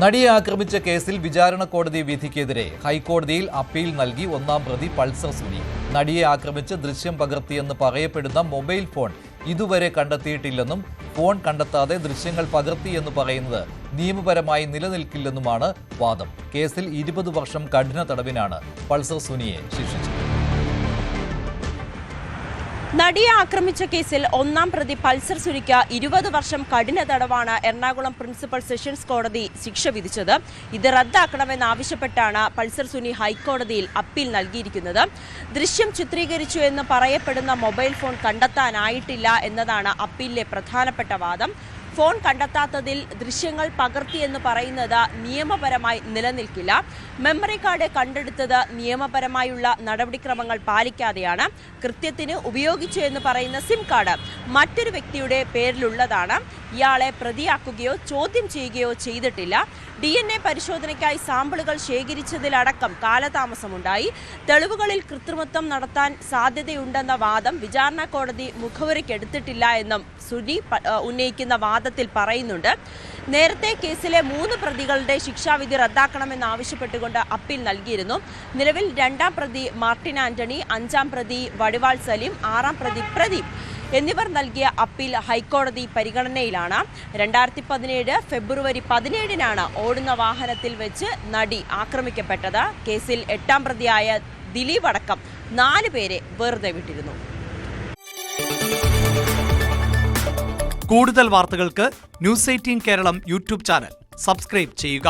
നടിയെ ആക്രമിച്ച കേസിൽ വിചാരണ കോടതി വിധിക്കെതിരെ ഹൈക്കോടതിയിൽ അപ്പീൽ നൽകി ഒന്നാം പ്രതി പൾസർ സുനി. നടിയെ ആക്രമിച്ച് ദൃശ്യം പകർത്തിയെന്ന് പറയപ്പെടുന്ന മൊബൈൽ ഫോൺ ഇതുവരെ കണ്ടെത്തിയിട്ടില്ലെന്നും ഫോൺ കണ്ടെത്താതെ ദൃശ്യങ്ങൾ പകർത്തിയെന്ന് പറയുന്നത് നിയമപരമായി നിലനിൽക്കില്ലെന്നുമാണ് വാദം. കേസിൽ 20 വർഷം കഠിന തടവിനാണ് പൾസർ സുനിയെ ശിക്ഷിച്ചത്. നടിയെ ആക്രമിച്ച കേസിൽ ഒന്നാം പ്രതി പൾസർ സുനിക്ക് 20 വർഷം കഠിന തടവാണ് എറണാകുളം പ്രിൻസിപ്പൽ സെഷൻസ് കോടതി ശിക്ഷ വിധിച്ചത്. ഇത് റദ്ദാക്കണമെന്നാവശ്യപ്പെട്ടാണ് പൾസർ സുനി ഹൈക്കോടതിയിൽ അപ്പീൽ നൽകിയിരിക്കുന്നത്. ദൃശ്യം ചിത്രീകരിച്ചു എന്ന് പറയപ്പെടുന്ന മൊബൈൽ ഫോൺ കണ്ടെത്താനായിട്ടില്ല എന്നതാണ് അപ്പീലിലെ പ്രധാനപ്പെട്ട വാദം. ഫോൺ കണ്ടെത്താത്തതിൽ ദൃശ്യങ്ങൾ പകർത്തിയെന്ന് പറയുന്നത് നിയമപരമായി നിലനിൽക്കില്ല. മെമ്മറി കാർഡ് കണ്ടെടുത്തത് നിയമപരമായുള്ള നടപടിക്രമങ്ങൾ പാലിക്കാതെയാണ്. കൃത്യത്തിന് ഉപയോഗിച്ചു എന്ന് പറയുന്ന സിം കാർഡ് മറ്റൊരു വ്യക്തിയുടെ പേരിലുള്ളതാണ്. ഇയാളെ പ്രതിയാക്കുകയോ ചോദ്യം ചെയ്യുകയോ ചെയ്തിട്ടില്ല. DNA പരിശോധനയ്ക്കായി സാമ്പിളുകൾ ശേഖരിച്ചതിലടക്കം കാലതാമസമുണ്ടായി. തെളിവുകളിൽ കൃത്രിമത്വം നടത്താൻ സാധ്യതയുണ്ടെന്ന വാദം വിചാരണ കോടതി മുഖവുരയ്ക്കെടുത്തിട്ടില്ല എന്നും സുനി ഉന്നയിക്കുന്ന വാദത്തിൽ പറയുന്നുണ്ട്. നേരത്തെ കേസിലെ 3 പ്രതികളുടെ ശിക്ഷാവിധി റദ്ദാക്കണമെന്നാവശ്യപ്പെട്ടുകൊണ്ട് അപ്പീൽ നൽകിയിരുന്നു. നിലവിൽ 2ാം പ്രതി മാർട്ടിൻ ആന്റണി, 5ാം പ്രതി വടിവാൾ സലീം, 6ാം പ്രതി പ്രദീപ് എന്നിവർ നൽകിയ അപ്പീൽ ഹൈക്കോടതി പരിഗണനയിലാണ്. 2017 ഫെബ്രുവരി 17-നാണ് ഓടുന്ന വാഹനത്തിൽ വെച്ച് നടി ആക്രമിക്കപ്പെട്ടത്. കേസിൽ 8ാം പ്രതിയായ ദിലീപ് അടക്കം 4 പേരെ വെറുതെ വിട്ടിരുന്നു. കൂടുതൽ വാർത്തകൾക്ക് news 18 Keralam YouTube channel subscribe ചെയ്യുക.